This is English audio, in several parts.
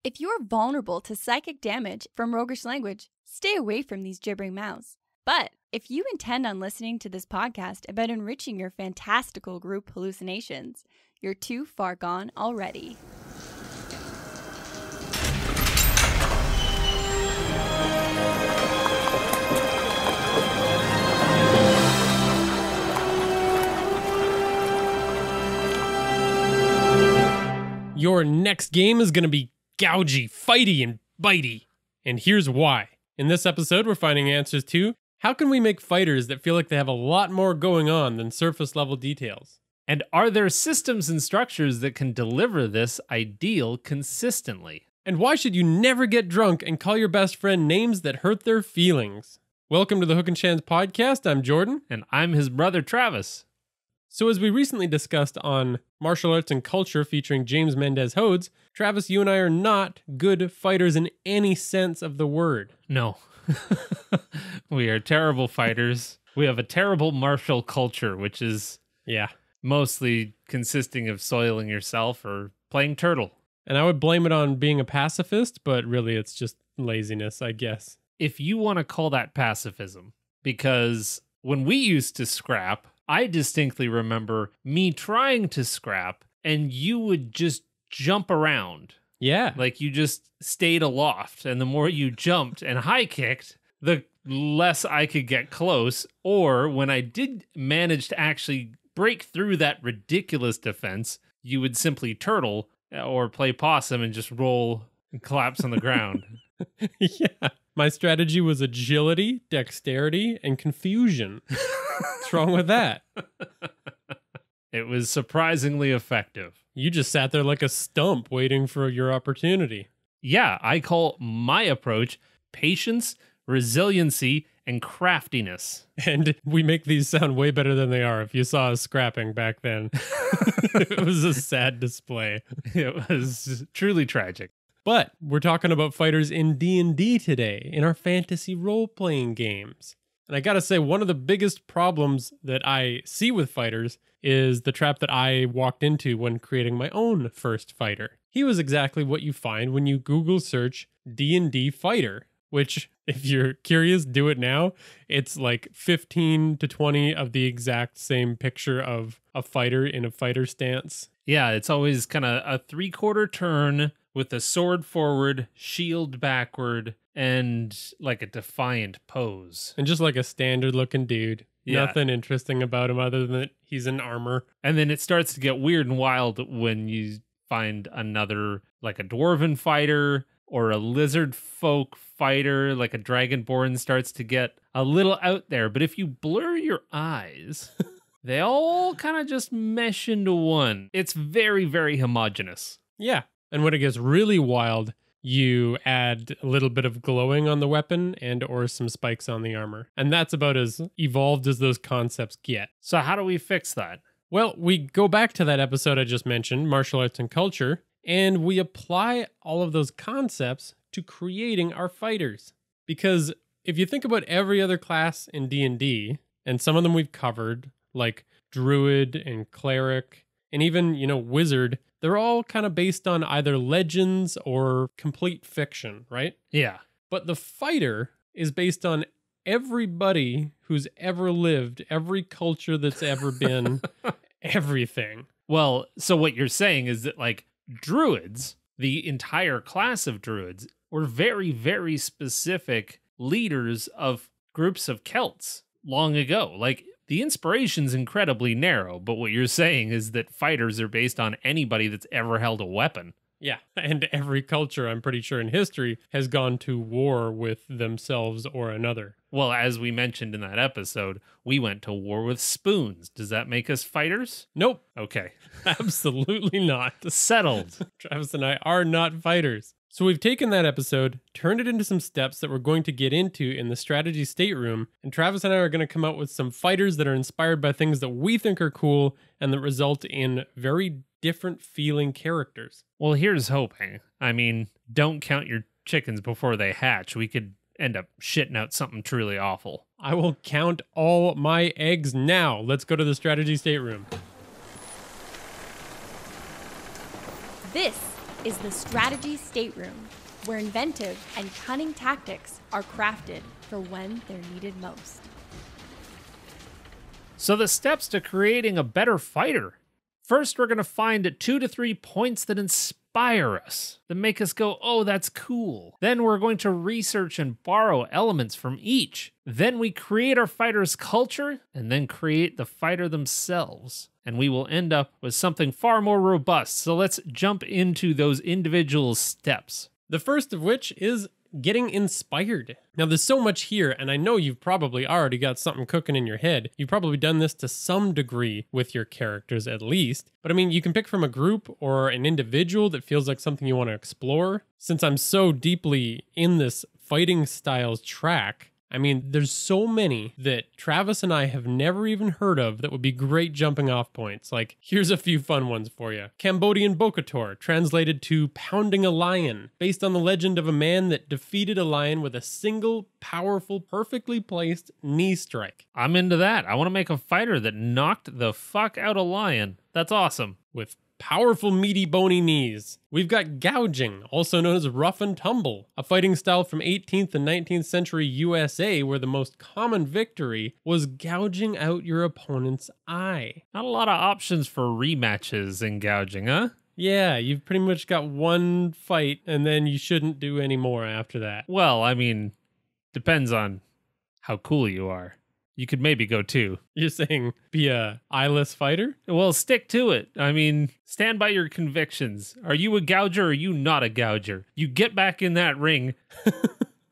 If you're vulnerable to psychic damage from roguish language, stay away from these gibbering mouths. But if you intend on listening to this podcast about enriching your fantastical group hallucinations, you're too far gone already. Your next game is going to be gougy, fighty, and bitey. And here's why. In this episode, we're finding answers to how can we make fighters that feel like they have a lot more going on than surface level details? And are there systems and structures that can deliver this ideal consistently? And why should you never get drunk and call your best friend names that hurt their feelings? Welcome to the Hook and Chance podcast. I'm Jordan. And I'm his brother, Travis. So as we recently discussed on Martial Arts and Culture featuring James Mendez Hodes, Travis, you and I are not good fighters in any sense of the word. No. We are terrible fighters. We have a terrible martial culture, which is mostly consisting of soiling yourself or playing turtle. And I would blame it on being a pacifist, but really it's just laziness, I guess. If you want to call that pacifism, because when we used to scrap, I distinctly remember me trying to scrap and you would just jump around. Yeah. Like you just stayed aloft, and the more you jumped and high kicked, the less I could get close. Or when I did manage to actually break through that ridiculous defense, you would simply turtle or play possum and just roll and collapse on the ground. Yeah. My strategy was agility, dexterity, and confusion. What's wrong with that? It was surprisingly effective. You just sat there like a stump waiting for your opportunity. Yeah, I call my approach patience, resiliency, and craftiness. And we make these sound way better than they are. If you saw us scrapping back then, it was a sad display. It was truly tragic. But we're talking about fighters in D&D today, in our fantasy role-playing games. And I gotta say, one of the biggest problems that I see with fighters is the trap that I walked into when creating my own first fighter. He was exactly what you find when you Google search D&D fighter, which, if you're curious, do it now. It's like 15 to 20 of the exact same picture of a fighter in a fighter stance. Yeah, it's always kind of a 3/4 turn with a sword forward, shield backward, and like a defiant pose. And just like a standard looking dude. Yeah. Nothing interesting about him other than that he's in armor. And then it starts to get weird and wild when you find another, like a dwarven fighter or a lizard folk fighter, like a dragonborn starts to get a little out there. But if you blur your eyes, they all kind of just mesh into one. It's very, very homogeneous. Yeah. And when it gets really wild, you add a little bit of glowing on the weapon and or some spikes on the armor. And that's about as evolved as those concepts get. So how do we fix that? Well, we go back to that episode I just mentioned, Martial Arts and Culture, and we apply all of those concepts to creating our fighters. Because if you think about every other class in D&D, and some of them we've covered, like Druid and Cleric, and even, Wizard, they're all kind of based on either legends or complete fiction, right? Yeah. But the fighter is based on everybody who's ever lived, every culture that's ever been, everything. Well, so what you're saying is that, like, Druids, the entire class of Druids, were very, very specific leaders of groups of Celts long ago. Like, the inspiration's incredibly narrow, but what you're saying is that fighters are based on anybody that's ever held a weapon. Yeah, and every culture, I'm pretty sure in history, has gone to war with themselves or another. Well, as we mentioned in that episode, we went to war with spoons. Does that make us fighters? Nope. Okay. Absolutely not. Settled. Travis and I are not fighters. So we've taken that episode, turned it into some steps that we're going to get into in the Strategy Stateroom, and Travis and I are going to come out with some fighters that are inspired by things that we think are cool and that result in very different feeling characters. Well, here's hoping. I mean, don't count your chickens before they hatch. We could end up shitting out something truly awful. I will count all my eggs now. Let's go to the Strategy Stateroom. This is the Strategy Stateroom, where inventive and cunning tactics are crafted for when they're needed most. So the steps to creating a better fighter. First, we're going to find 2 to 3 points that inspire us, that make us go, oh, that's cool. Then we're going to research and borrow elements from each. Then we create our fighter's culture, and then create the fighter themselves. And we will end up with something far more robust. So let's jump into those individual steps. The first of which is getting inspired. Now, there's so much here, and I know you've probably already got something cooking in your head. You've probably done this to some degree with your characters at least. But I mean, you can pick from a group or an individual that feels like something you want to explore. Since I'm so deeply in this fighting styles track, I mean, there's so many that Travis and I have never even heard of that would be great jumping off points. Like, here's a few fun ones for you. Cambodian Bokator, translated to pounding a lion, based on the legend of a man that defeated a lion with a single, powerful, perfectly placed knee strike. I'm into that. I want to make a fighter that knocked the fuck out a lion. That's awesome. With powerful, meaty, bony knees. We've got gouging, also known as rough and tumble, a fighting style from 18th and 19th century USA where the most common victory was gouging out your opponent's eye. Not a lot of options for rematches in gouging, huh? Yeah, you've pretty much got one fight and then you shouldn't do any more after that. Well, I mean, depends on how cool you are. You could maybe go 2. You're saying be a eyeless fighter? Well, stick to it. I mean, stand by your convictions. Are you a gouger or are you not a gouger? You get back in that ring.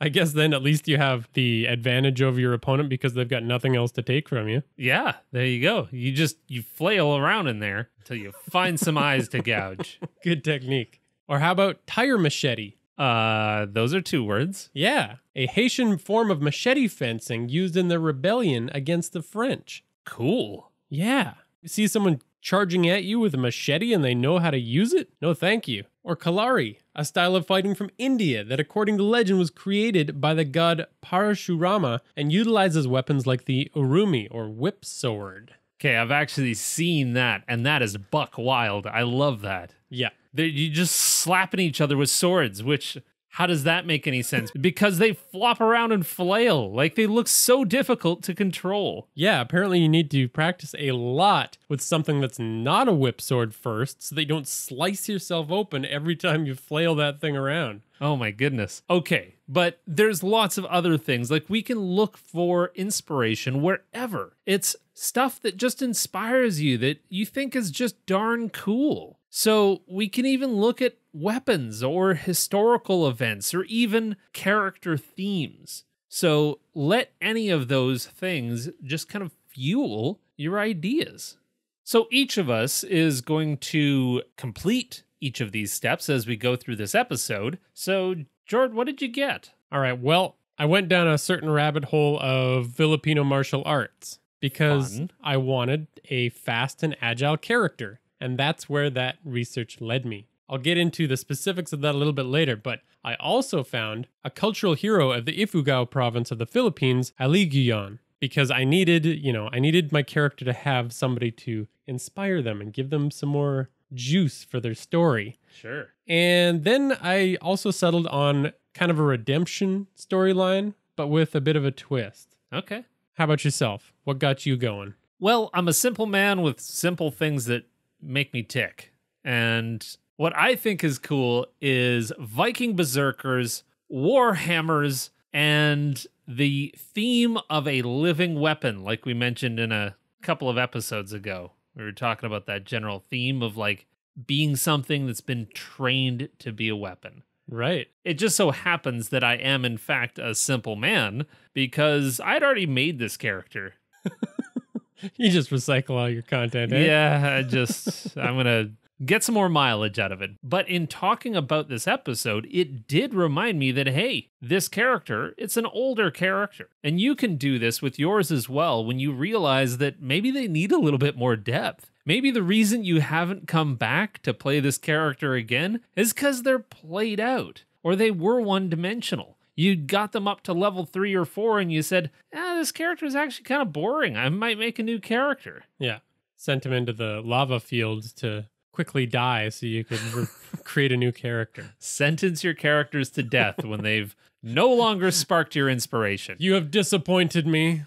I guess then at least you have the advantage over your opponent because they've got nothing else to take from you. Yeah, there you go. You flail around in there until you find some eyes to gouge. Good technique. Or how about tire machete? Those are 2 words. Yeah, a Haitian form of machete fencing used in the rebellion against the French. Cool. Yeah. You see someone charging at you with a machete and they know how to use it? No, thank you. Or Kalari, a style of fighting from India that according to legend was created by the god Parashurama and utilizes weapons like the urumi or whip sword. Okay, I've actually seen that, and that is buck wild. I love that. Yeah. You just slapping each other with swords, which, how does that make any sense? Because they flop around and flail. Like, they look so difficult to control. Yeah, apparently you need to practice a lot with something that's not a whip sword first so that you don't slice yourself open every time you flail that thing around. Oh my goodness. Okay, but there's lots of other things. Like, we can look for inspiration wherever. It's stuff that just inspires you, that you think is just darn cool. So we can even look at weapons or historical events or even character themes. So let any of those things just kind of fuel your ideas. So each of us is going to complete each of these steps as we go through this episode. So, Jord, what did you get? All right, well, I went down a certain rabbit hole of Filipino martial arts because I wanted a fast and agile character. And that's where that research led me. I'll get into the specifics of that a little bit later, but I also found a cultural hero of the Ifugao province of the Philippines, Eligion, because I needed my character to have somebody to inspire them and give them some more juice for their story. Sure. And then I also settled on kind of a redemption storyline, but with a bit of a twist. Okay. How about yourself? What got you going? Well, I'm a simple man with simple things that make me tick. And what I think is cool is Viking Berserkers, Warhammers, and the theme of a living weapon, like we mentioned in a couple of episodes ago. We were talking about that general theme of like being something that's been trained to be a weapon. Right. It just so happens that I am, in fact, a simple man because I'd already made this character. You just recycle all your content, eh? Yeah, I'm going to get some more mileage out of it. But in talking about this episode, it did remind me that, hey, this character, it's an older character. And you can do this with yours as well when you realize that maybe they need a little bit more depth. Maybe the reason you haven't come back to play this character again is because they're played out, or they were one-dimensional. You got them up to level 3 or 4 and you said, this character is actually kind of boring. I might make a new character. Yeah. Sent him into the lava fields to quickly die so you could create a new character. Sentence your characters to death when they've no longer sparked your inspiration. You have disappointed me.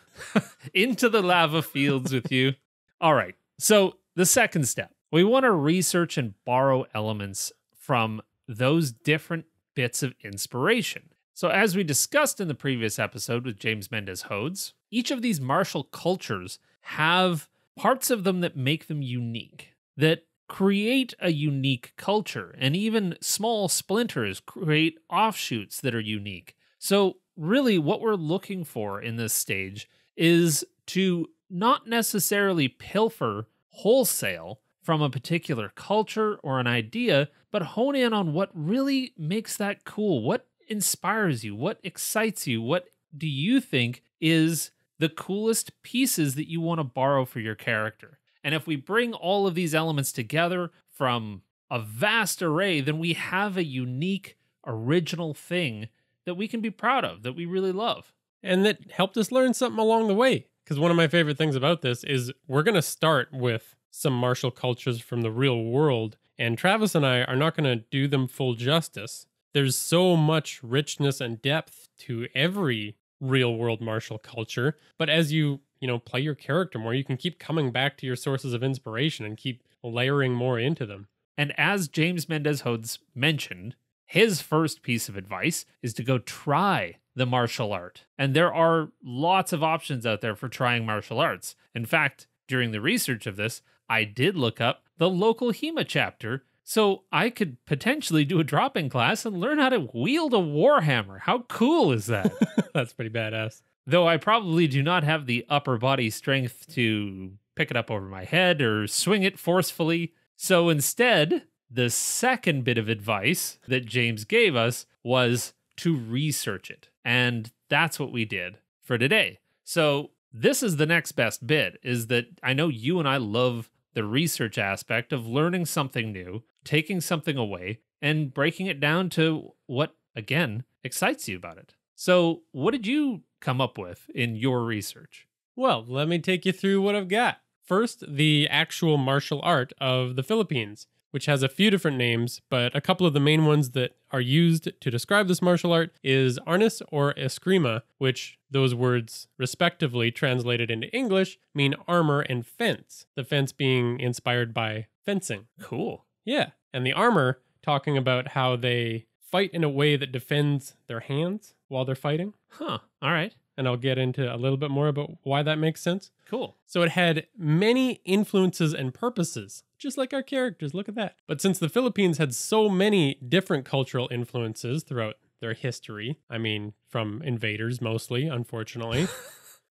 Into the lava fields with you. All right. So the second step, we want to research and borrow elements from those different bits of inspiration. So as we discussed in the previous episode with James Mendez Hodes, each of these martial cultures have parts of them that make them unique, that create a unique culture, and even small splinters create offshoots that are unique. So really what we're looking for in this stage is to not necessarily pilfer wholesale from a particular culture or an idea, but hone in on what really makes that cool. What inspires you? What excites you? What do you think is the coolest pieces that you want to borrow for your character? And if we bring all of these elements together from a vast array, then we have a unique, original thing that we can be proud of, that we really love. And that helped us learn something along the way. Because one of my favorite things about this is we're going to start with some martial cultures from the real world, and Travis and I are not going to do them full justice. There's so much richness and depth to every real world martial culture, but as you play your character more, you can keep coming back to your sources of inspiration and keep layering more into them. And as James Mendez Hodes mentioned, his first piece of advice is to go try the martial art. And there are lots of options out there for trying martial arts. In fact, during the research of this, I did look up the local HEMA chapter, so I could potentially do a drop-in class and learn how to wield a Warhammer. How cool is that? That's pretty badass. Though I probably do not have the upper body strength to pick it up over my head or swing it forcefully. So instead, the second bit of advice that James gave us was to research it. And that's what we did for today. So this is the next best bit, is that I know you and I love the research aspect of learning something new, taking something away, and breaking it down to what, again, excites you about it. So what did you come up with in your research? Well, let me take you through what I've got. First, the actual martial art of the Philippines, which has a few different names, but a couple of the main ones that are used to describe this martial art is arnis or eskrima, which those words respectively translated into English mean armor and fence, the fence being inspired by fencing. Cool. Yeah, and the armor talking about how they fight in a way that defends their hands while they're fighting. Huh, all right. And I'll get into a little bit more about why that makes sense. Cool. So it had many influences and purposes, just like our characters. Look at that. But since the Philippines had so many different cultural influences throughout their history, I mean, from invaders mostly, unfortunately.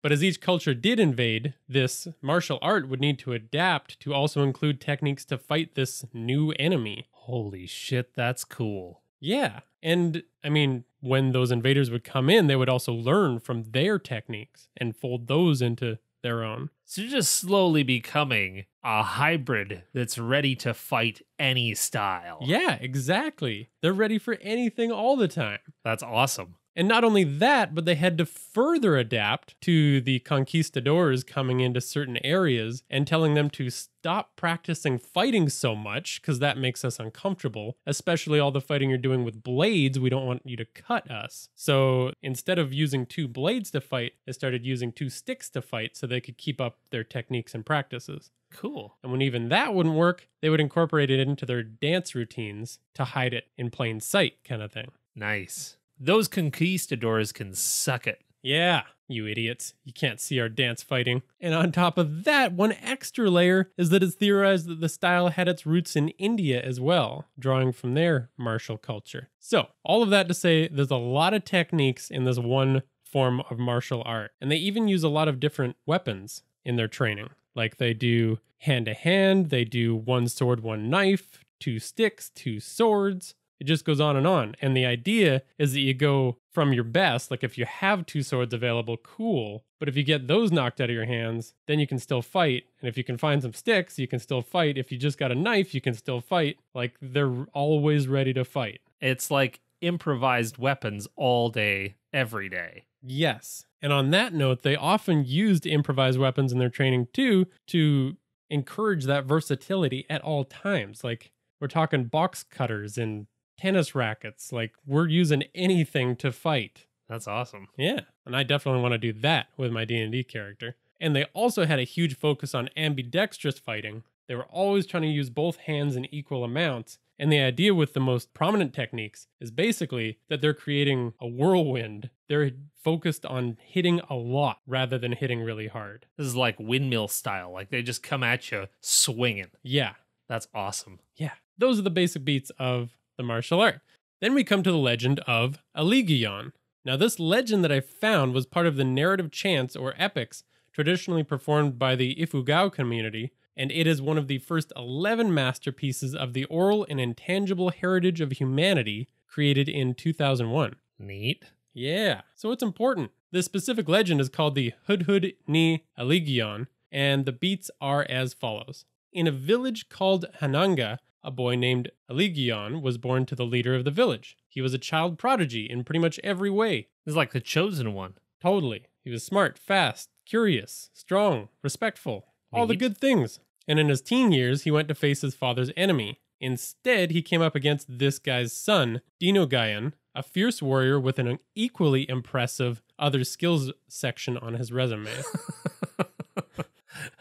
But as each culture did invade, this martial art would need to adapt to also include techniques to fight this new enemy. Holy shit, that's cool. Yeah. And I mean, when those invaders would come in, they would also learn from their techniques and fold those into their own. So you're just slowly becoming a hybrid that's ready to fight any style. Yeah, exactly. They're ready for anything all the time. That's awesome. And not only that, but they had to further adapt to the conquistadors coming into certain areas and telling them to stop practicing fighting so much because that makes us uncomfortable, especially all the fighting you're doing with blades. We don't want you to cut us. So instead of using 2 blades to fight, they started using 2 sticks to fight so they could keep up their techniques and practices. Cool. And when even that wouldn't work, they would incorporate it into their dance routines to hide it in plain sight kind of thing. Nice. Those conquistadors can suck it. Yeah, you idiots. You can't see our dance fighting. And on top of that, one extra layer is that it's theorized that the style had its roots in India as well, drawing from their martial culture. So, all of that to say, there's a lot of techniques in this one form of martial art. And they even use a lot of different weapons in their training. Like they do hand-to-hand, they do 1 sword, 1 knife, 2 sticks, 2 swords. It just goes on. And the idea is that you go from your best, like if you have 2 swords available, cool. But if you get those knocked out of your hands, then you can still fight. And if you can find some sticks, you can still fight. If you just got a knife, you can still fight. Like they're always ready to fight. It's like improvised weapons all day, every day. Yes. And on that note, they often used improvised weapons in their training too to encourage that versatility at all times. Like, we're talking box cutters and tennis rackets. Like, we're using anything to fight. That's awesome. Yeah, and I definitely want to do that with my D&D character. And they also had a huge focus on ambidextrous fighting. They were always trying to use both hands in equal amounts. And the idea with the most prominent techniques is basically that they're creating a whirlwind. They're focused on hitting a lot rather than hitting really hard. This is like windmill style. Like they just come at you swinging. Yeah. That's awesome. Yeah. Those are the basic beats of the martial art. Then we come to the Legend of Eligion. Now, this legend that I found was part of the narrative chants or epics traditionally performed by the Ifugao community, and it is one of the first 11 masterpieces of the oral and intangible heritage of humanity created in 2001. Neat. Yeah, so it's important. This specific legend is called the Hudhud ni Eligion, and the beats are as follows. In a village called Hananga, a boy named Eligion was born to the leader of the village. He was a child prodigy in pretty much every way. This is like the chosen one. Totally. He was smart, fast, curious, strong, respectful. All the Neat. good things. And in his teen years, he went to face his father's enemy. Instead, he came up against this guy's son, Dinogayan, a fierce warrior with an equally impressive other skills section on his resume.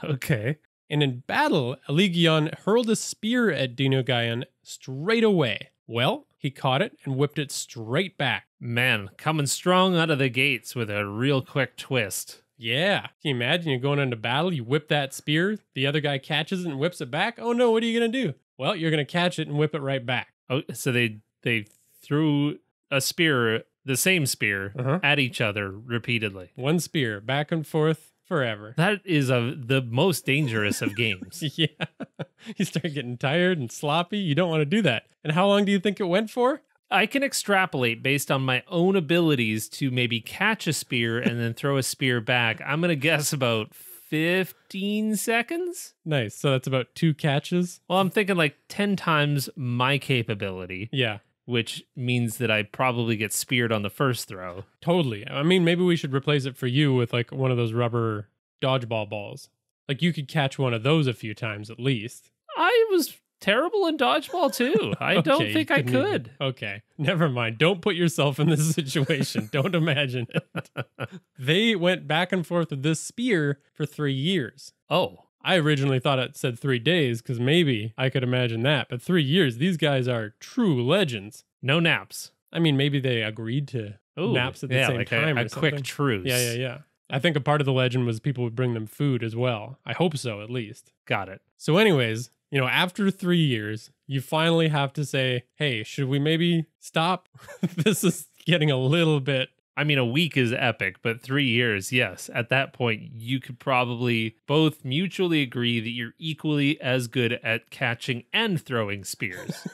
Okay. And in battle, Eligion hurled a spear at Dinogayan straight away. Well, he caught it and whipped it straight back. Man, coming strong out of the gates with a real quick twist. Yeah. Can you imagine you're going into battle, you whip that spear, the other guy catches it and whips it back? Oh no, what are you going to do? Well, you're going to catch it and whip it right back. Oh, so they threw a spear, the same spear, at each other repeatedly. One spear, back and forth, forever. That is the most dangerous of games. Yeah. You start getting tired and sloppy. You don't want to do that. And how long do you think it went for? I can extrapolate based on my own abilities to maybe catch a spear and then throw a spear back. I'm going to guess about 15 seconds. Nice. So that's about 2 catches. Well, I'm thinking like 10 times my capability. Yeah. Which means that I probably get speared on the first throw. Totally. I mean, maybe we should replace it for you with like one of those rubber dodgeball balls. Like you could catch one of those a few times at least. I was terrible in dodgeball too. I don't think I could. Okay. Never mind. Don't put yourself in this situation. Don't imagine it. They went back and forth with this spear for 3 years. Oh. I originally thought it said 3 days because maybe I could imagine that. But 3 years, these guys are true legends. No naps. I mean, maybe they agreed to naps at the same like time. a quick truce. Yeah. I think a part of the legend was people would bring them food as well. I hope so, at least. Got it. So anyways, after 3 years, you finally have to say, hey, should we maybe stop? This is getting a little bit. I mean, a week is epic, but 3 years, yes. At that point, you could probably both mutually agree that you're equally as good at catching and throwing spears.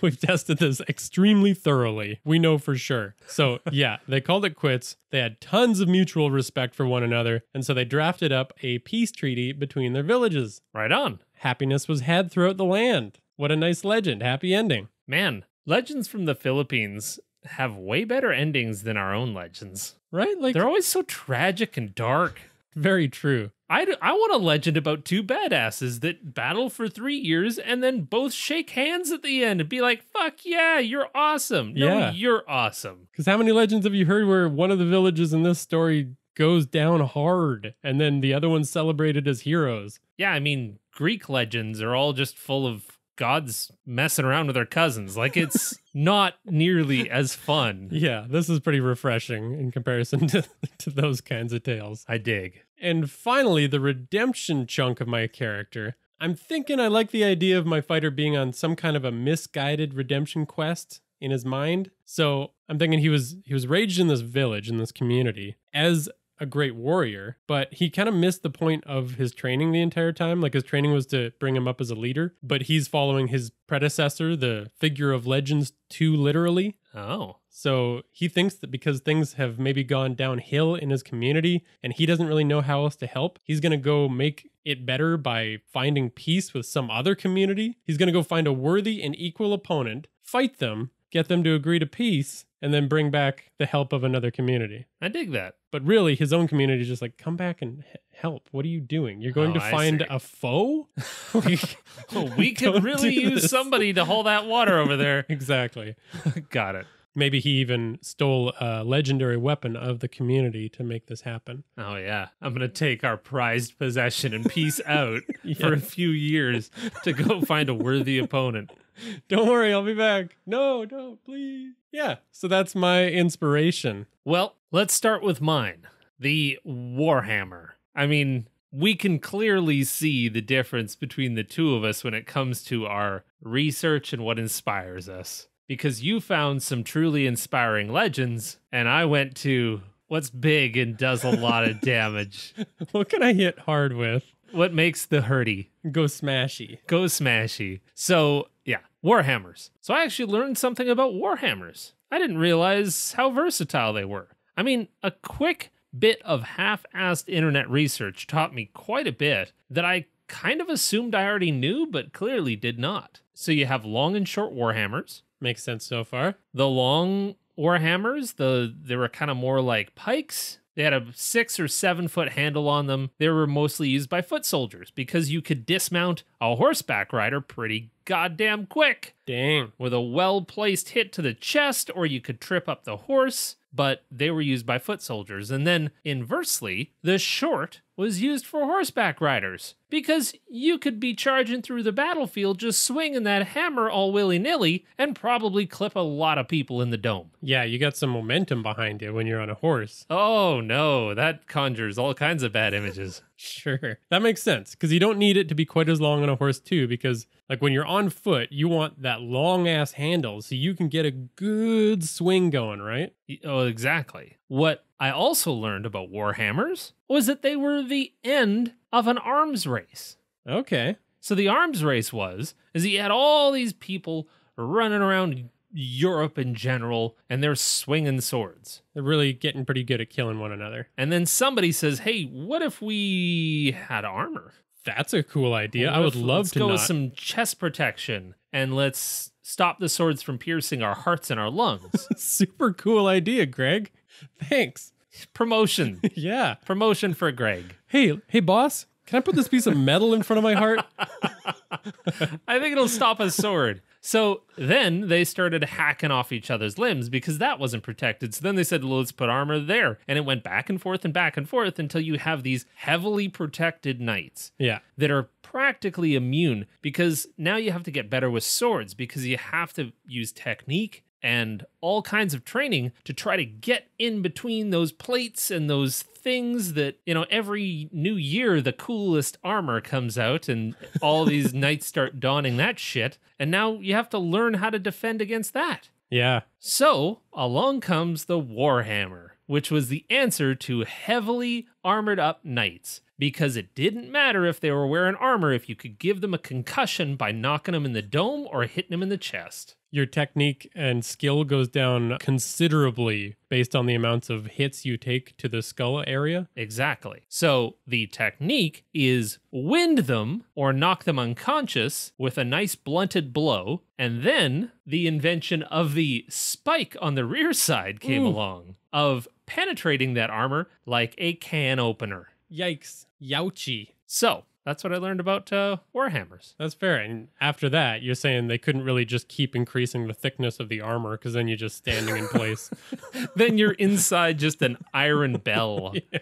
We've tested this extremely thoroughly. We know for sure. So yeah, they called it quits. They had tons of mutual respect for one another. And so they drafted up a peace treaty between their villages. Right on. Happiness was had throughout the land. What a nice legend. Happy ending. Man, legends from the Philippines have way better endings than our own legends. Right? Like they're always so tragic and dark. Very true. I want a legend about 2 badasses that battle for 3 years and then both shake hands at the end and be like, fuck yeah, you're awesome. Yeah. No, you're awesome. Because how many legends have you heard where one of the villages in this story goes down hard and then the other one's celebrated as heroes? Yeah, I mean, Greek legends are all just full of gods messing around with their cousins. Like, it's not nearly as fun. Yeah, this is pretty refreshing in comparison to those kinds of tales. I dig. And finally, the redemption chunk of my character. I'm thinking I like the idea of my fighter being on some kind of a misguided redemption quest in his mind. So I'm thinking he was raised in this village, in this community, as a great warrior, but he kind of missed the point of his training the entire time. Like his training was to bring him up as a leader, but he's following his predecessor, the figure of legends, too literally. Oh. So he thinks that because things have maybe gone downhill in his community and he doesn't really know how else to help, he's going to go make it better by finding peace with some other community. He's going to go find a worthy and equal opponent, fight them, get them to agree to peace, and then bring back the help of another community. I dig that. But really, his own community is just like, come back and help. What are you doing? You're going to find a foe? We could really use somebody to haul that water over there. Exactly. Got it. Maybe he even stole a legendary weapon of the community to make this happen. Oh, yeah. I'm going to take our prized possession and peace out for a few years to go find a worthy opponent. Don't worry, I'll be back. No, please. Yeah, so that's my inspiration. Well, let's start with mine. The Warhammer. I mean, we can clearly see the difference between the two of us when it comes to our research and what inspires us. Because you found some truly inspiring legends, and I went to what's big and does a lot of damage. What can I hit hard with? What makes the hurty? Go smashy. Go smashy. So, yeah, Warhammers. So I actually learned something about Warhammers. I didn't realize how versatile they were. I mean, a quick bit of half-assed internet research taught me quite a bit that I kind of assumed I already knew, but clearly did not. So you have long and short Warhammers. Makes sense so far. The long Warhammers, they were kind of more like pikes. They had a 6 or 7 foot handle on them. They were mostly used by foot soldiers because you could dismount a horseback rider pretty goddamn quick. Dang. With a well-placed hit to the chest, or you could trip up the horse, but they were used by foot soldiers. And then, inversely, the short was used for horseback riders because you could be charging through the battlefield just swinging that hammer all willy-nilly and probably clip a lot of people in the dome. Yeah, you got some momentum behind you when you're on a horse. Oh no, that conjures all kinds of bad images. Sure. That makes sense because you don't need it to be quite as long on a horse too, because like when you're on foot, you want that long ass handle so you can get a good swing going, right? Oh, exactly. What I also learned about Warhammers was that they were the end of an arms race. Okay. So the arms race is you had all these people running around Europe in general, and they're swinging swords. They're really getting pretty good at killing one another. And then somebody says, hey, what if we had armor? That's a cool idea. I would love to go with some chest protection, and let's stop the swords from piercing our hearts and our lungs. Super cool idea, Greg. Thanks. Promotion. Yeah. Promotion for Greg. Hey, boss, can I put this piece of metal in front of my heart? I think it'll stop a sword. So then they started hacking off each other's limbs because that wasn't protected. So then they said, well, let's put armor there. And it went back and forth until you have these heavily protected knights that are practically immune, because now you have to get better with swords because you have to use technique and all kinds of training to try to get in between those plates and those things that, every new year the coolest armor comes out and all these knights start donning that shit. And now you have to learn how to defend against that. Yeah. So along comes the Warhammer, which was the answer to heavily armored up knights, because it didn't matter if they were wearing armor if you could give them a concussion by knocking them in the dome or hitting them in the chest. Your technique and skill goes down considerably based on the amounts of hits you take to the skull area. Exactly. So the technique is wind them or knock them unconscious with a nice blunted blow, and then the invention of the spike on the rear side came along, of penetrating that armor like a can opener. Yikes. Youchy. So that's what I learned about Warhammers. That's fair. And after that, you're saying they couldn't really just keep increasing the thickness of the armor because then you're just standing in place. Then you're inside just an iron bell. Yeah.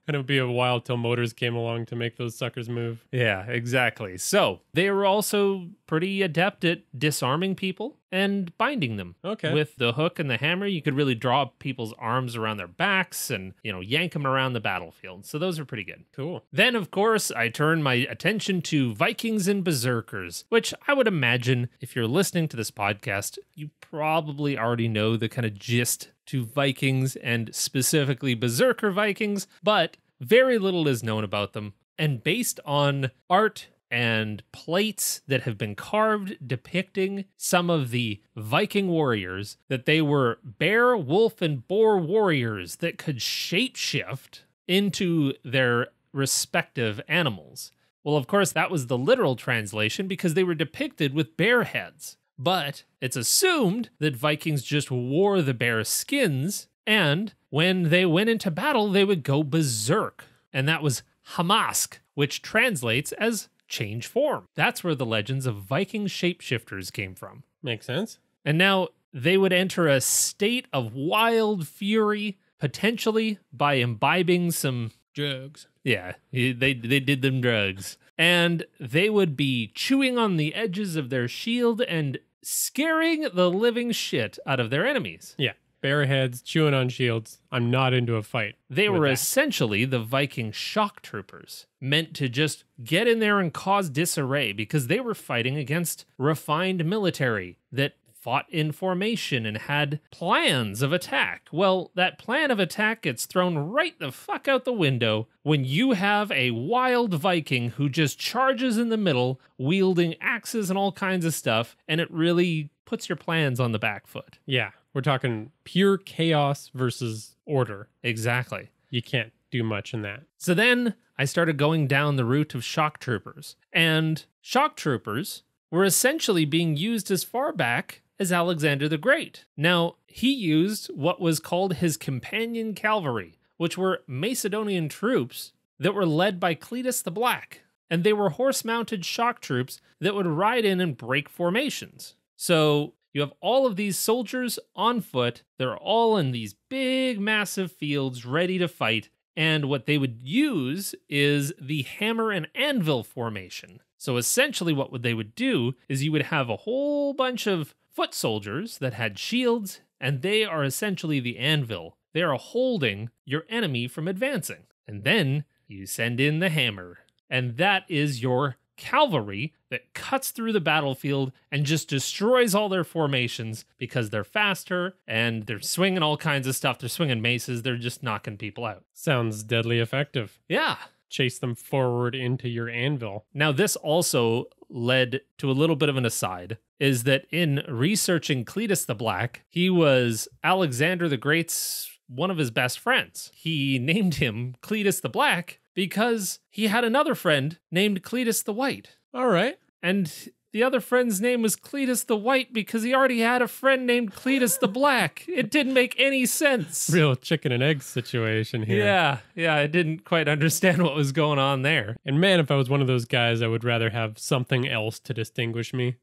And it would be a while till motors came along to make those suckers move. Yeah, exactly. So they were also pretty adept at disarming people and binding them. Okay. With the hook and the hammer, you could really draw people's arms around their backs and, yank them around the battlefield. So those are pretty good. Cool. Then, of course, I turned my attention to Vikings and Berserkers, which I would imagine if you're listening to this podcast, you probably already know the kind of gist to Vikings and specifically Berserker Vikings, but very little is known about them. And based on art and plates that have been carved depicting some of the Viking warriors, that they were bear, wolf, and boar warriors that could shapeshift into their respective animals. Well, of course, that was the literal translation because they were depicted with bear heads. But it's assumed that Vikings just wore the bear skins, and when they went into battle, they would go berserk. And that was Hamask, which translates as change form. That's where the legends of Viking shapeshifters came from. Makes sense. And now they would enter a state of wild fury, potentially by imbibing some Drugs. Yeah, they did them drugs. And they would be chewing on the edges of their shield and scaring the living shit out of their enemies. Yeah. Bare heads, chewing on shields. I'm not into a fight. They were that. essentially the Viking shock troopers, meant to just get in there and cause disarray because they were fighting against refined military that fought in formation and had plans of attack. Well, that plan of attack gets thrown right the fuck out the window when you have a wild Viking who just charges in the middle, wielding axes and all kinds of stuff, and it really puts your plans on the back foot. Yeah. We're talking pure chaos versus order. Exactly. You can't do much in that. So then I started going down the route of shock troopers. And shock troopers were essentially being used as far back as Alexander the Great. Now, he used what was called his companion cavalry, which were Macedonian troops that were led by Cletus the Black. And they were horse-mounted shock troops that would ride in and break formations. So you have all of these soldiers on foot. They're all in these big, massive fields ready to fight. And what they would use is the hammer and anvil formation. So essentially what they would do is you would have a whole bunch of foot soldiers that had shields, and they are essentially the anvil. They are holding your enemy from advancing. And then you send in the hammer. And that is your cavalry that cuts through the battlefield and just destroys all their formations because they're faster and they're swinging all kinds of stuff. They're swinging maces. They're just knocking people out. Sounds deadly effective. Yeah. Chase them forward into your anvil. Now, this also led to a little bit of an aside, is that in researching Cletus the Black, he was Alexander the Great's one of his best friends. He named him Cletus the Black because he had another friend named Cletus the White. All right. And the other friend's name was Cletus the White because he already had a friend named Cletus the Black. It didn't make any sense. Real chicken and egg situation here. Yeah, I didn't quite understand what was going on there. And man, if I was one of those guys, I would rather have something else to distinguish me.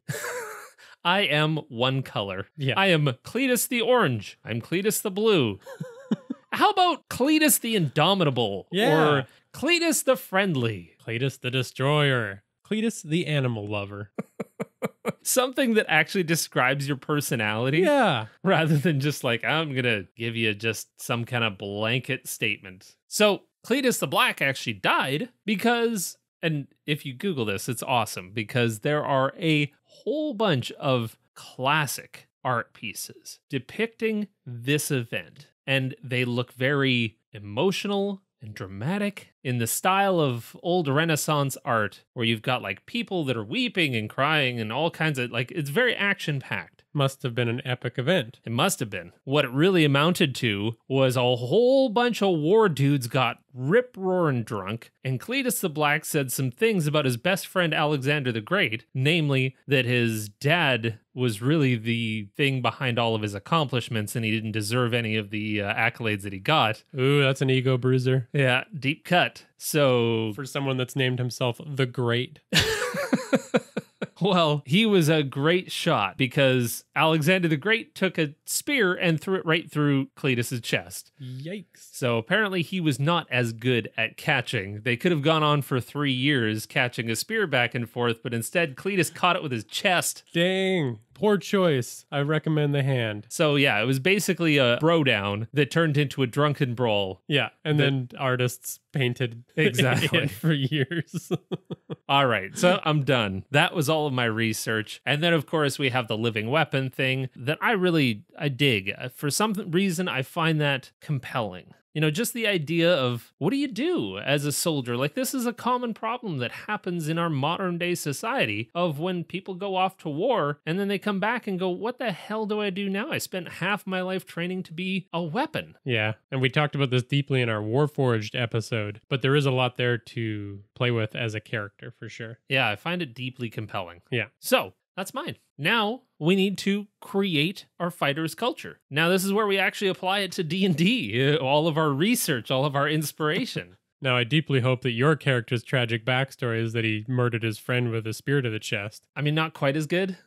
I am one color. Yeah. I am Cletus the Orange. I'm Cletus the Blue. How about Cletus the Indomitable? Yeah. Or Cletus the Friendly? Cletus the Destroyer. Cletus the Animal Lover. Something that actually describes your personality. Yeah. Rather than just like, I'm going to give you just some kind of blanket statement. So Cletus the Black actually died because, and if you Google this, it's awesome because there are a whole bunch of classic art pieces depicting this event. And they look very emotional and dramatic in the style of old Renaissance art, where you've got like people that are weeping and crying and all kinds of like, it's very action packed. Must have been an epic event. It must have been. What it really amounted to was a whole bunch of war dudes got rip-roaring drunk, and Cletus the Black said some things about his best friend Alexander the Great, namely that his dad was really the thing behind all of his accomplishments and he didn't deserve any of the accolades that he got. Ooh, that's an ego bruiser. Yeah, deep cut. So for someone that's named himself the Great. Well, he was a great shot because Alexander the Great took a spear and threw it right through Cletus's chest. Yikes. So apparently he was not as good at catching. They could have gone on for 3 years catching a spear back and forth, but instead Cletus caught it with his chest. Dang. Poor choice. I recommend the hand. So yeah, it was basically a bro down that turned into a drunken brawl. Yeah, and then artists painted Exactly. it for years. All right, so I'm done. That was all of my research. And then, of course, we have the living weapon thing that I dig. For some reason, I find that compelling. You know, just the idea of what do you do as a soldier? Like, this is a common problem that happens in our modern day society of when people go off to war and then they come back and go, what the hell do I do now? I spent half my life training to be a weapon. Yeah, and we talked about this deeply in our Warforged episode, but there is a lot there to play with as a character for sure. Yeah, I find it deeply compelling. Yeah. So, That's mine. Now we need to create our fighter's culture. Now this is where we actually apply it to D&D, all of our research, all of our inspiration. Now, I deeply hope that your character's tragic backstory is that he murdered his friend with a spear to the chest. I mean, not quite as good.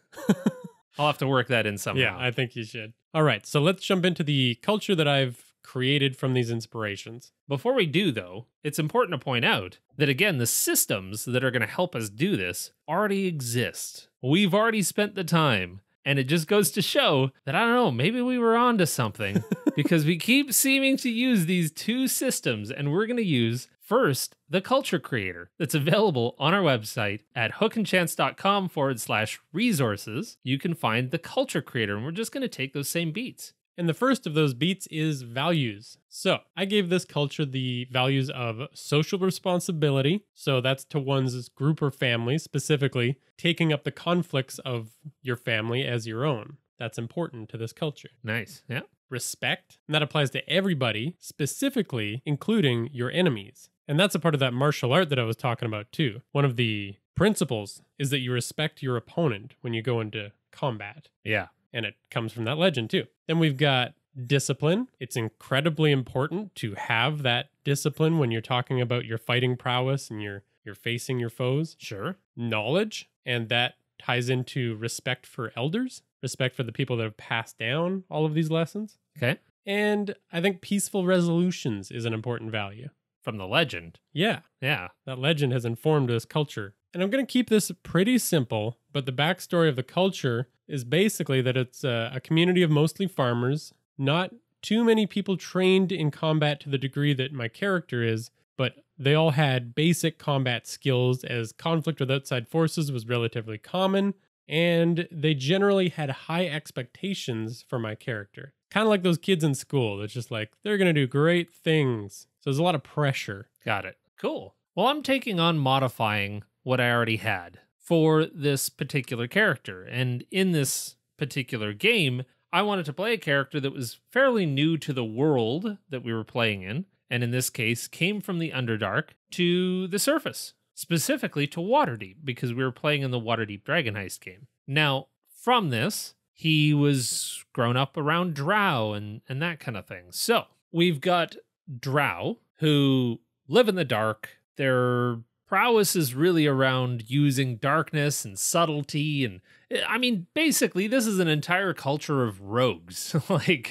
I'll have to work that in somehow. Yeah, I think you should. All right, so let's jump into the culture that I've created from these inspirations. Before we do, though, it's important to point out that, again, the systems that are going to help us do this already exist. We've already spent the time. And it just goes to show that, I don't know, maybe we were onto something because we keep seeming to use these two systems. And we're going to use first the culture creator that's available on our website at hookandchance.com/resources. You can find the culture creator, and we're just going to take those same beats. And the first of those beats is values. So I gave this culture the values of social responsibility. So that's to one's group or family, specifically taking up the conflicts of your family as your own. That's important to this culture. Nice. Yeah. Respect. And that applies to everybody, specifically including your enemies. And that's a part of that martial art that I was talking about too. One of the principles is that you respect your opponent when you go into combat. Yeah. And it comes from that legend too. Then we've got discipline. It's incredibly important to have that discipline when you're talking about your fighting prowess and you're facing your foes. Sure. Knowledge, and that ties into respect for elders, respect for the people that have passed down all of these lessons. Okay. And I think peaceful resolutions is an important value. From the legend. Yeah. Yeah. That legend has informed this culture. And I'm going to keep this pretty simple, but the backstory of the culture is basically that it's a community of mostly farmers, not too many people trained in combat to the degree that my character is, but they all had basic combat skills as conflict with outside forces was relatively common, and they generally had high expectations for my character. Kind of like those kids in school. It's just like, they're going to do great things. So there's a lot of pressure. Got it. Cool. Well, I'm taking on modifying what I already had for this particular character. And in this particular game, I wanted to play a character that was fairly new to the world that we were playing in. And in this case, came from the Underdark to the surface, specifically to Waterdeep, because we were playing in the Waterdeep Dragon Heist game. Now, from this, he was grown up around drow and that kind of thing. So we've got drow who live in the dark. Their prowess is really around using darkness and subtlety. And I mean, basically, this is an entire culture of rogues.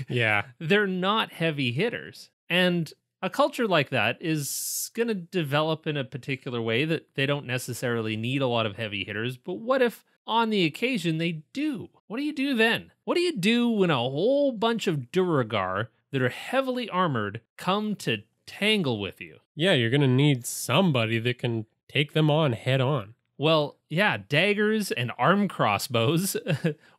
Yeah. They're not heavy hitters. And a culture like that is going to develop in a particular way that they don't necessarily need a lot of heavy hitters. But what if on the occasion they do? What do you do then? What do you do when a whole bunch of Duergar that are heavily armored come to tangle with you? Yeah, you're going to need somebody that can take them on head on. Well, yeah, daggers and arm crossbows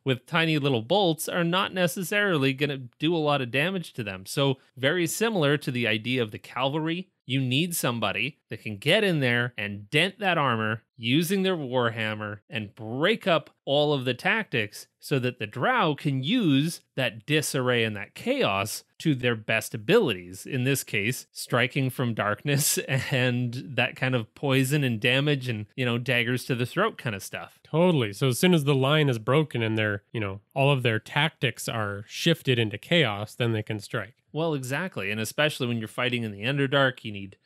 with tiny little bolts are not necessarily going to do a lot of damage to them. So very similar to the idea of the cavalry, you need somebody that can get in there and dent that armor using their Warhammer and break up all of the tactics so that the drow can use that disarray and that chaos to their best abilities. In this case, striking from darkness and that kind of poison and damage and, daggers to the throat kind of stuff. Totally. So as soon as the line is broken and their, all of their tactics are shifted into chaos, then they can strike. Well, exactly. And especially when you're fighting in the Underdark, you need,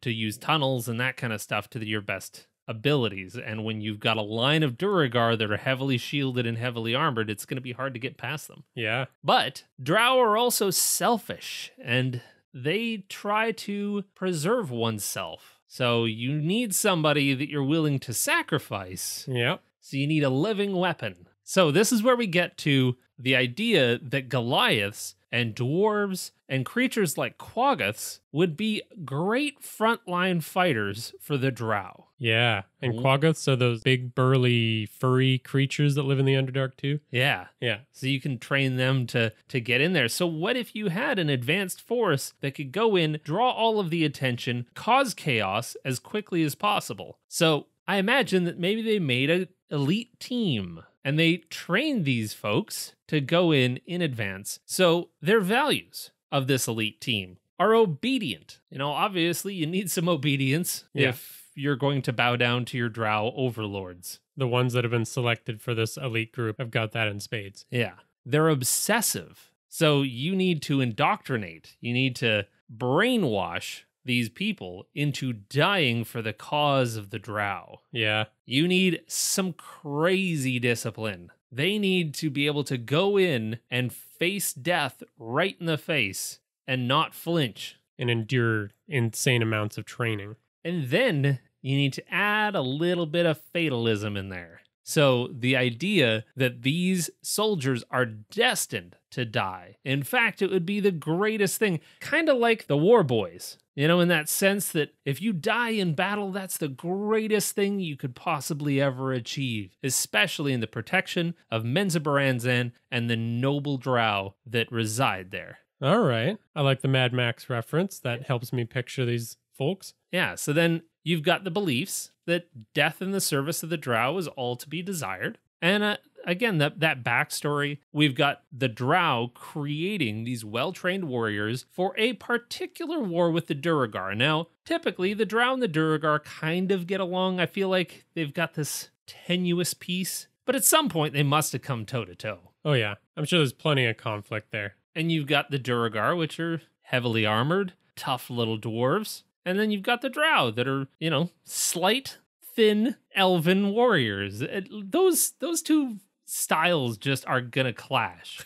to use tunnels and that kind of stuff to your best abilities. And when you've got a line of Duergar that are heavily shielded and heavily armored, it's going to be hard to get past them. Yeah. But drow are also selfish, and they try to preserve oneself. So you need somebody that you're willing to sacrifice. Yep. So you need a living weapon. So this is where we get to the idea that Goliaths and dwarves and creatures like quaggoths would be great frontline fighters for the drow. Yeah. And quaggoths are those big, burly, furry creatures that live in the Underdark too. Yeah. Yeah. So you can train them to get in there. So what if you had an advanced force that could go in, draw all of the attention, cause chaos as quickly as possible? So I imagine that maybe they made an elite team and they trained these folks to go in advance. So their values of this elite team are obedient. Obviously you need some obedience if you're going to bow down to your drow overlords. the ones that have been selected for this elite group have got that in spades. Yeah. They're obsessive. So you need to indoctrinate. You need to brainwash these people into dying for the cause of the drow. Yeah. You need some crazy discipline. They need to be able to go in and face death right in the face and not flinch. And endure insane amounts of training. And then you need to add a little bit of fatalism in there. So the idea that these soldiers are destined to die. In fact, it would be the greatest thing, kind of like the war boys, you know, in that sense that if you die in battle, that's the greatest thing you could possibly ever achieve, especially in the protection of Menzoberranzan and the noble drow that reside there. All right. I like the Mad Max reference. That helps me picture these folks. Yeah, so then you've got the beliefs that death in the service of the drow is all to be desired. And again, that backstory, we've got the drow creating these well-trained warriors for a particular war with the Duergar. Now, typically, the drow and the Duergar kind of get along. I feel like they've got this tenuous peace. But at some point, they must have come toe-to-toe. Oh, yeah. I'm sure there's plenty of conflict there. And you've got the Duergar, which are heavily armored, tough little dwarves. And then you've got the drow that are, you know, slight, thin, elven warriors. Those two styles just are going to clash.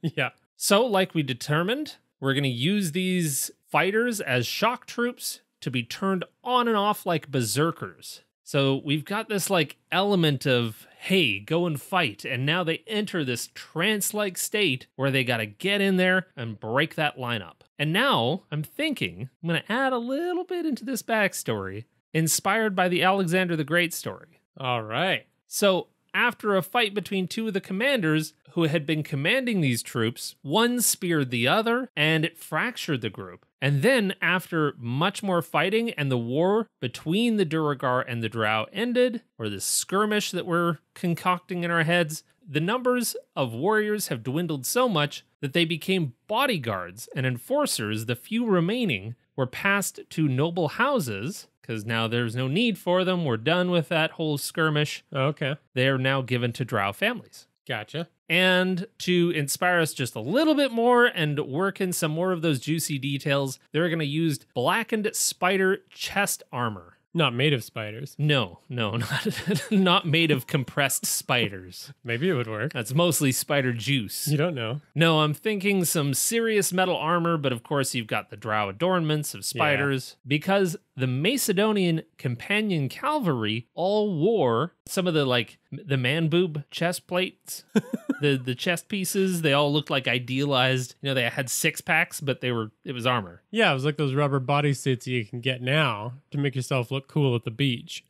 Yeah. So, like we determined, we're going to use these fighters as shock troops to be turned on and off like berserkers. So we've got this like element of, hey, go and fight. And now they enter this trance-like state where they got to get in there and break that lineup. And now I'm thinking I'm going to add a little bit into this backstory inspired by the Alexander the Great story. All right. So after a fight between two of the commanders who had been commanding these troops, one speared the other and it fractured the group. And then after much more fighting and the war between the Duergar and the Drow ended, or the skirmish that we're concocting in our heads, the numbers of warriors have dwindled so much that they became bodyguards and enforcers. The few remaining were passed to noble houses, because now there's no need for them. We're done with that whole skirmish. Okay. They are now given to drow families. Gotcha. And to inspire us just a little bit more and work in some more of those juicy details, they're going to use blackened spider chest armor. Not made of spiders. No, not made of compressed spiders. Maybe it would work. That's mostly spider juice. You don't know. No, I'm thinking some serious metal armor, but of course you've got the drow adornments of spiders, because the Macedonian companion cavalry all wore some of the man boob chest plates, the chest pieces. They all looked like idealized. You know, they had six packs, but it was armor. Yeah, it was like those rubber bodysuits you can get now to make yourself look cool at the beach.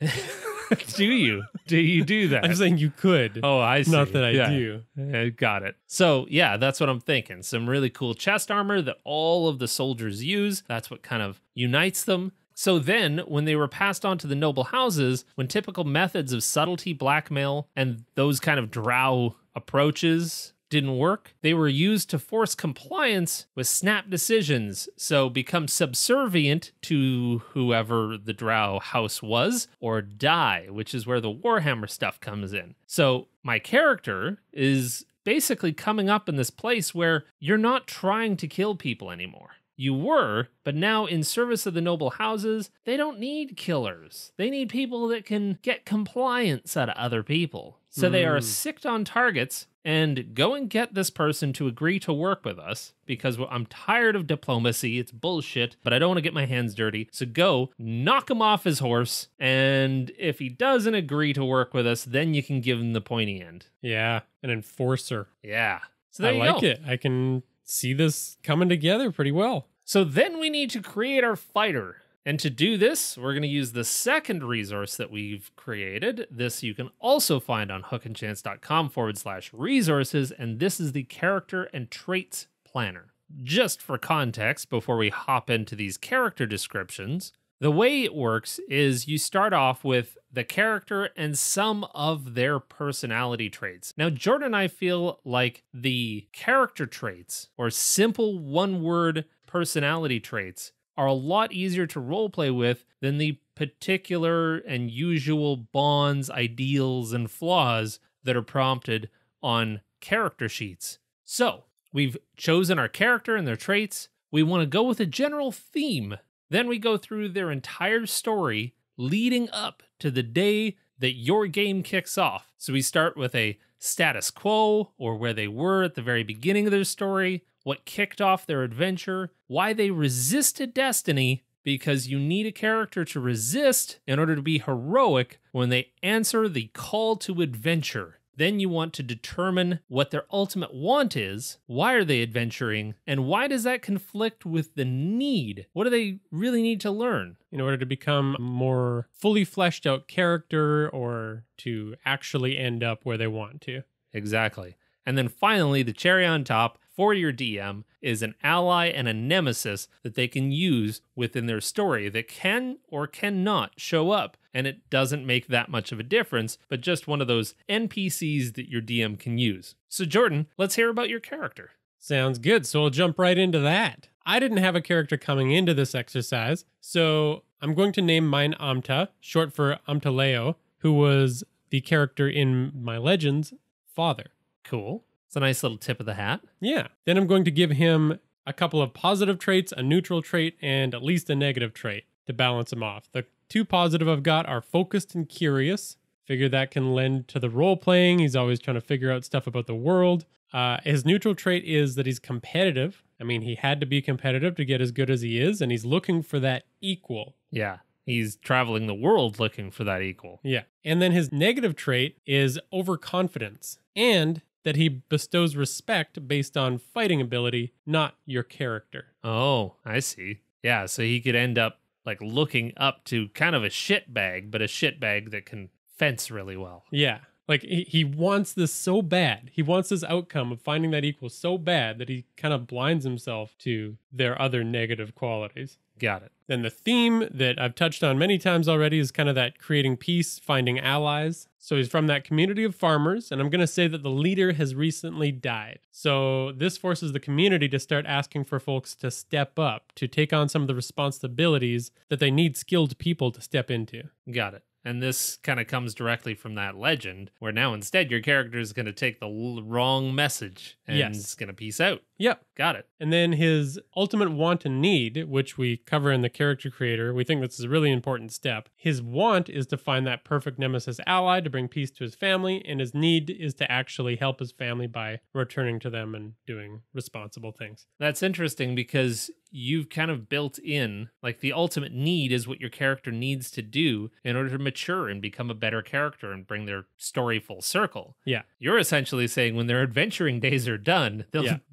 Do you? Do you do that? I'm saying you could. Oh, I see. Not that I do. I got it. So, yeah, that's what I'm thinking. Some really cool chest armor that all of the soldiers use. That's what kind of unites them. So then, when they were passed on to the noble houses, when typical methods of subtlety, blackmail, and those kind of drow approaches didn't work, they were used to force compliance with snap decisions, so become subservient to whoever the drow house was, or die, which is where the Warhammer stuff comes in. So my character is basically coming up in this place where you're not trying to kill people anymore. You were, but now in service of the noble houses, they don't need killers. They need people that can get compliance out of other people. So they are sicked on targets and go and get this person to agree to work with us, because I'm tired of diplomacy. It's bullshit, but I don't want to get my hands dirty. So go knock him off his horse. And if he doesn't agree to work with us, then you can give him the pointy end. Yeah, an enforcer. Yeah. So there you I like go. it. I can see this coming together pretty well. So then we need to create our fighter. And to do this, we're going to use the second resource that we've created. This you can also find on hookandchance.com/resources. And this is the character and traits planner. Just for context, before we hop into these character descriptions, the way it works is you start off with the character and some of their personality traits. Now, Jordan and I feel like the character traits, or simple one-word personality traits, are a lot easier to roleplay with than the particular and usual bonds, ideals, and flaws that are prompted on character sheets. So, we've chosen our character and their traits. We want to go with a general theme. Then we go through their entire story leading up to the day that your game kicks off. So we start with a status quo, or where they were at the very beginning of their story, what kicked off their adventure, why they resisted destiny, because you need a character to resist in order to be heroic when they answer the call to adventure. Then you want to determine what their ultimate want is, why are they adventuring, and why does that conflict with the need? What do they really need to learn? In order to become a more fully fleshed out character or to actually end up where they want to. Exactly. And then finally, the cherry on top for your DM is an ally and a nemesis that they can use within their story that can or cannot show up. And it doesn't make that much of a difference, but just one of those NPCs that your DM can use. So Jordan, let's hear about your character. Sounds good. So we'll jump right into that. I didn't have a character coming into this exercise, so I'm going to name mine Amta, short for Amtaleo, who was the character in my Legends' father. Cool. It's a nice little tip of the hat. Yeah. Then I'm going to give him a couple of positive traits, a neutral trait, and at least a negative trait to balance him off. The two positive I've got are focused and curious. Figure that can lend to the role playing. He's always trying to figure out stuff about the world. His neutral trait is that he's competitive. I mean, he had to be competitive to get as good as he is, and he's looking for that equal. Yeah. He's traveling the world looking for that equal. Yeah. And then his negative trait is overconfidence, and that he bestows respect based on fighting ability, not your character. Oh, I see. Yeah, so he could end up like looking up to kind of a shitbag, but a shitbag that can fence really well. Yeah. Like he wants this so bad. He wants this outcome of finding that equal so bad that he kind of blinds himself to their other negative qualities. Got it. Then the theme that I've touched on many times already is kind of that creating peace, finding allies. So he's from that community of farmers, and I'm going to say that the leader has recently died. So this forces the community to start asking for folks to step up, to take on some of the responsibilities that they need skilled people to step into. Got it. And this kind of comes directly from that legend, where now instead your character is going to take the wrong message and it's going to peace out. Yep. Got it. And then his ultimate want and need, which we cover in the character creator, we think this is a really important step. His want is to find that perfect nemesis ally to bring peace to his family, and his need is to actually help his family by returning to them and doing responsible things. That's interesting because you've kind of built in, like, the ultimate need is what your character needs to do in order to mature and become a better character and bring their story full circle. Yeah. You're essentially saying when their adventuring days are done,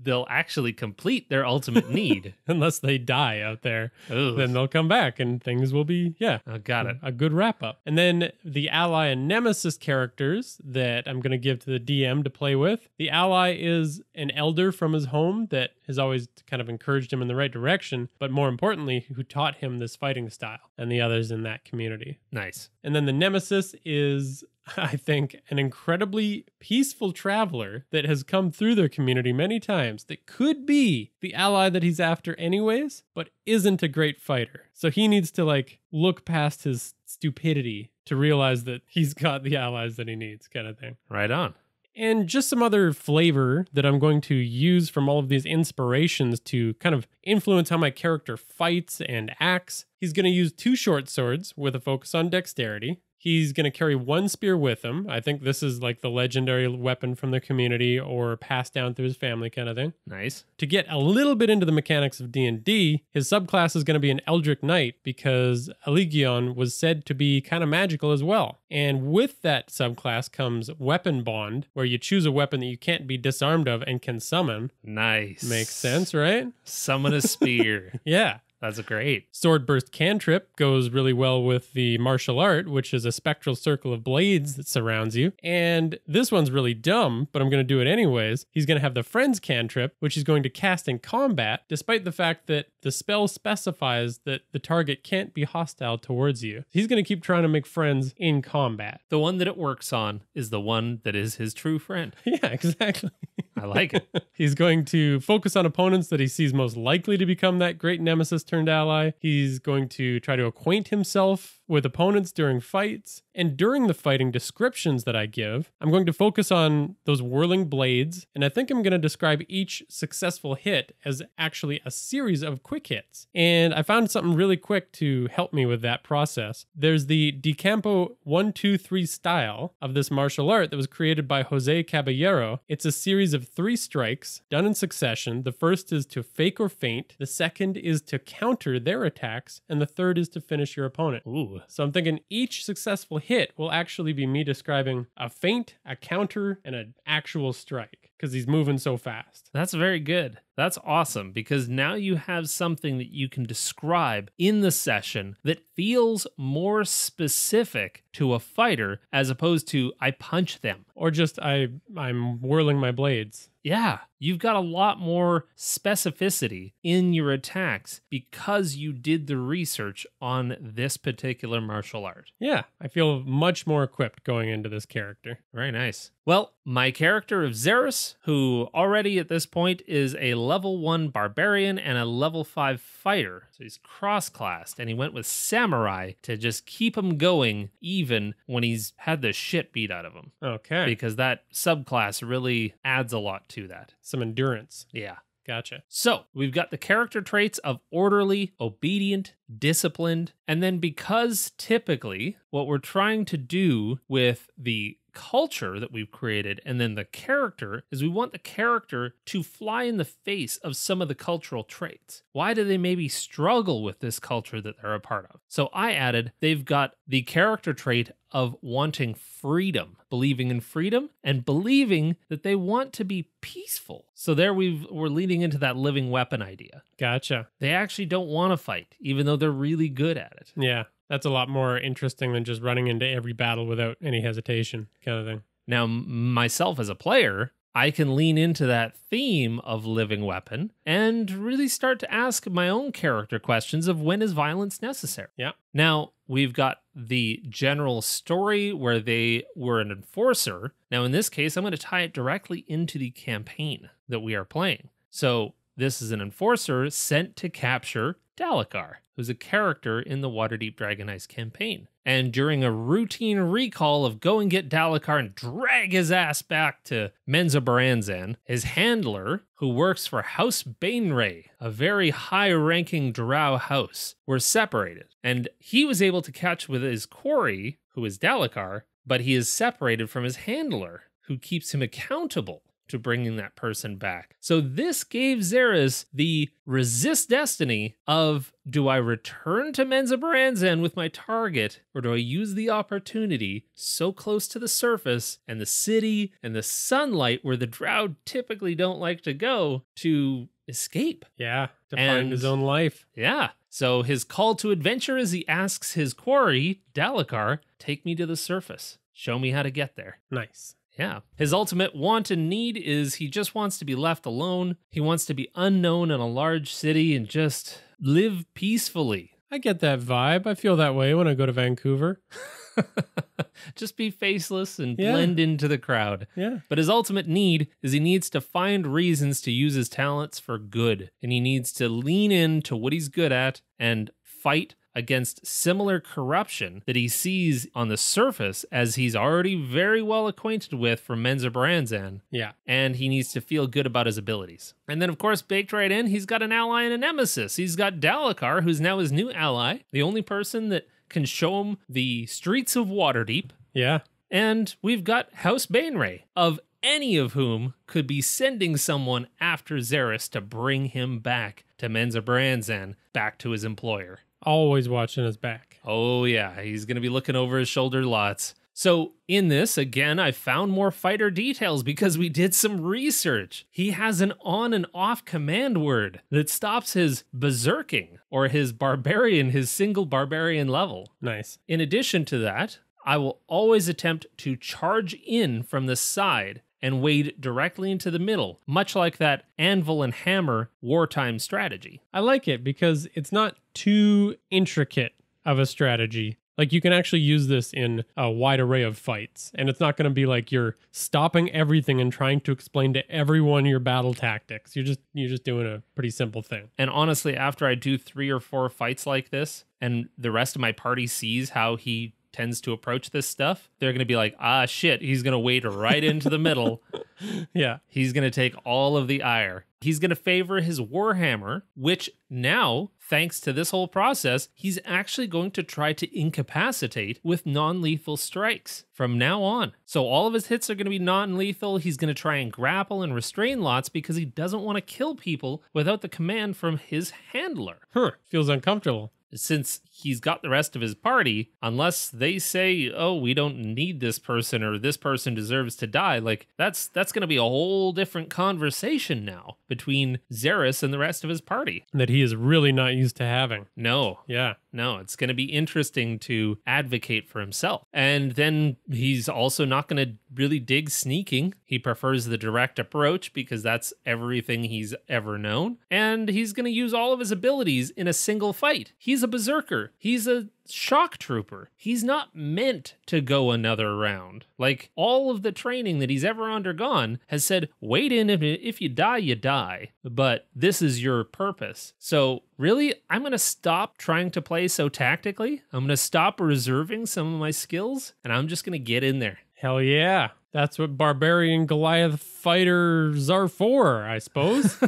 they'll actually complete their ultimate need. Unless they die out there, Ooh. then they'll come back and things will be, got it. a good wrap up. And then the ally and nemesis characters that I'm going to give to the DM to play with. The ally is an elder from his home that has always kind of encouraged him in the right direction, but more importantly, who taught him this fighting style and the others in that community. Nice. And then the nemesis is, I think, an incredibly peaceful traveler that has come through their community many times that could be the ally that he's after anyways, but isn't a great fighter. So he needs to look past his stupidity to realize that he's got the allies that he needs, kind of thing. Right on. And just some other flavor that I'm going to use from all of these inspirations to kind of influence how my character fights and acts. He's going to use 2 short swords with a focus on dexterity. He's going to carry 1 spear with him. I think this is like the legendary weapon from the community or passed down through his family kind of thing. Nice. To get a little bit into the mechanics of D&D, his subclass is going to be an Eldritch Knight because Eligion was said to be kind of magical as well. And with that subclass comes Weapon Bond, where you choose a weapon that you can't be disarmed of and can summon. Nice. Makes sense, right? Summon a spear. Yeah. That's great. Sword Burst Cantrip goes really well with the martial art, which is a spectral circle of blades that surrounds you. And this one's really dumb, but I'm going to do it anyways. He's going to have the Friends Cantrip, which he's going to cast in combat, despite the fact that the spell specifies that the target can't be hostile towards you. He's going to keep trying to make friends in combat. The one that it works on is the one that is his true friend. Yeah, exactly. I I like it. He's going to focus on opponents that he sees most likely to become that great nemesis turned ally. He's going to try to acquaint himself with opponents during fights. And during the fighting descriptions that I give, I'm going to focus on those whirling blades. And I think I'm going to describe each successful hit as actually a series of quick hits. And I found something really quick to help me with that process. There's the Decampo 1-2-3 style of this martial art that was created by Jose Caballero. It's a series of 3 strikes done in succession. The first is to fake or feint. The second is to counter their attacks. And the third is to finish your opponent. Ooh. So I'm thinking each successful hit will actually be me describing a feint, a counter, and an actual strike because he's moving so fast. That's very good. That's awesome because now you have something that you can describe in the session that feels more specific to a fighter as opposed to I punch them. Or just I'm whirling my blades. Yeah, you've got a lot more specificity in your attacks because you did the research on this particular martial art. Yeah, I feel much more equipped going into this character. Very nice. Well, my character of Xeris, who already at this point is a level 1 barbarian and a level 5 fighter. So he's cross-classed, and he went with samurai to just keep him going even when he's had the shit beat out of him. Okay. Because that subclass really adds a lot to that. Some endurance. Yeah. Gotcha. So we've got the character traits of orderly, obedient, disciplined, and then because typically what we're trying to do with the culture that we've created and then the character is we want the character to fly in the face of some of the cultural traits. Why do they maybe struggle with this culture that they're a part of? So I added they've got the character trait of wanting freedom, believing in freedom and believing that they want to be peaceful. So there we're leading into that living weapon idea. Gotcha. They actually don't want to fight, even though they're really good at it. Yeah. That's a lot more interesting than just running into every battle without any hesitation kind of thing. Now, myself as a player, I can lean into that theme of living weapon and really start to ask my own character questions of when is violence necessary. Yeah. Now, we've got the general story where they were an enforcer. Now, in this case, I'm going to tie it directly into the campaign that we are playing. So this is an enforcer sent to capture Dalekar, who's a character in the Waterdeep Dragon Ice campaign. And during a routine recall of go and get Dalekar and drag his ass back to Menzoberranzan, his handler, who works for House Bainray, a very high-ranking drow house, were separated. And he was able to catch with his quarry, who is Dalekar, but he is separated from his handler, who keeps him accountable to bringing that person back. So this gave Xeris the resist destiny of, do I return to Menzoberranzan with my target, or do I use the opportunity so close to the surface and the city and the sunlight where the drow typically don't like to go to escape? Yeah, to find his own life. Yeah. So his call to adventure is he asks his quarry, Dalekar, take me to the surface. Show me how to get there. Nice. Yeah. His ultimate want and need is he just wants to be left alone. He wants to be unknown in a large city and just live peacefully. I get that vibe. I feel that way when I go to Vancouver. Just be faceless and blend into the crowd. Yeah. But his ultimate need is he needs to find reasons to use his talents for good. And he needs to lean into what he's good at and fight against similar corruption that he sees on the surface as he's already very well acquainted with from Menzoberranzan. Yeah. And he needs to feel good about his abilities. And then, of course, baked right in, he's got an ally and a nemesis. He's got Dalekar, who's now his new ally, the only person that can show him the streets of Waterdeep. Yeah. And we've got House Bainray, of any of whom could be sending someone after Xeris to bring him back to Menzoberranzan, back to his employer. Always watching his back. Oh, yeah. He's going to be looking over his shoulder lots. So in this, again, I found more fighter details because we did some research. He has an on and off command word that stops his berserking or his barbarian, his single barbarian level. Nice. In addition to that, I will always attempt to charge in from the side and wade directly into the middle, much like that anvil and hammer wartime strategy. I like it because it's not too intricate of a strategy. Like, you can actually use this in a wide array of fights, and it's not going to be like you're stopping everything and trying to explain to everyone your battle tactics. You're just doing a pretty simple thing. And honestly, after I do 3 or 4 fights like this, and the rest of my party sees how he tends to approach this stuff, they're going to be like, ah, shit, he's going to wade right into the middle. Yeah. He's going to take all of the ire. He's going to favor his Warhammer, which now, thanks to this whole process, he's actually going to try to incapacitate with non-lethal strikes from now on. So all of his hits are going to be non-lethal. He's going to try and grapple and restrain lots because he doesn't want to kill people without the command from his handler. Feels uncomfortable. Since he's got the rest of his party, unless they say, oh, we don't need this person or this person deserves to die, like that's going to be a whole different conversation now between Xeris and the rest of his party. That he is really not used to having. No. Yeah. No, it's going to be interesting to advocate for himself. And then he's also not going to really dig sneaking. He prefers the direct approach because that's everything he's ever known. And he's going to use all of his abilities in a single fight. He's a berserker. He's a shock trooper. He's not meant to go another round. Like, all of the training that he's ever undergone has said, wait in, if you die, you die. But this is your purpose. So really, I'm going to stop trying to play so tactically. I'm going to stop reserving some of my skills, and I'm just going to get in there. Hell yeah. That's what Barbarian Goliath fighters are for, I suppose.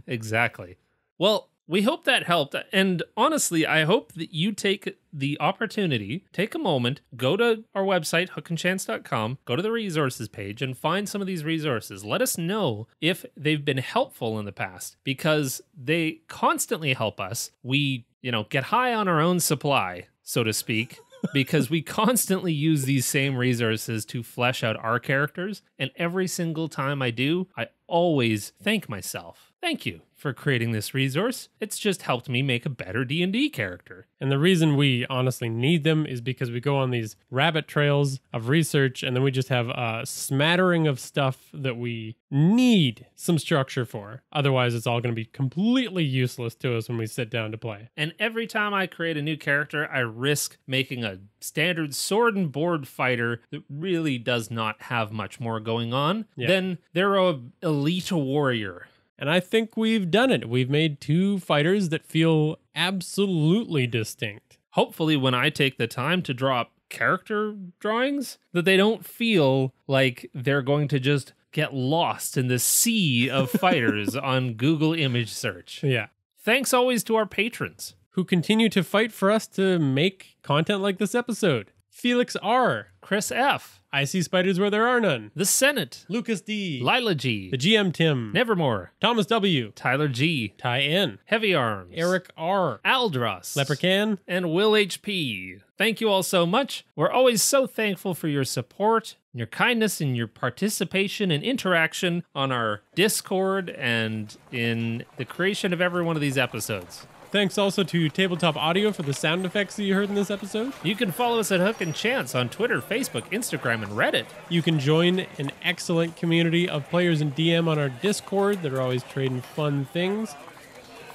Exactly. Well, we hope that helped. And honestly, I hope that you take the opportunity, take a moment, go to our website, hookandchance.com, go to the resources page and find some of these resources. Let us know if they've been helpful in the past because they constantly help us. We, get high on our own supply, so to speak. Because we constantly use these same resources to flesh out our characters. And every single time I do, I always thank myself. Thank you for creating this resource. It's just helped me make a better D&D character. And the reason we honestly need them is because we go on these rabbit trails of research and then we just have a smattering of stuff that we need some structure for. Otherwise, it's all going to be completely useless to us when we sit down to play. And every time I create a new character, I risk making a standard sword and board fighter that really does not have much more going on than they're an elite warrior. And I think we've done it. We've made 2 fighters that feel absolutely distinct. Hopefully, when I take the time to draw up character drawings, that they don't feel like they're going to just get lost in the sea of fighters on Google image search. Yeah. Thanks always to our patrons who continue to fight for us to make content like this episode. Felix R., Chris F., I See Spiders Where There Are None, The Senate, Lucas D., Lila G., The GM Tim, Nevermore, Thomas W., Tyler G., Ty N., Heavy Arms, Eric R., Aldros, Leprechaun, and Will HP. Thank you all so much. We're always so thankful for your support, your kindness, and your participation and interaction on our Discord and in the creation of every one of these episodes. Thanks also to Tabletop Audio for the sound effects that you heard in this episode. You can follow us at Hook and Chance on Twitter, Facebook, Instagram, and Reddit. You can join an excellent community of players and DM on our Discord that are always trading fun things.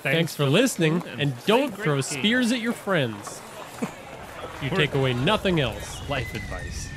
Thanks for listening, and don't throw spears at your friends. You take away nothing else. Life advice.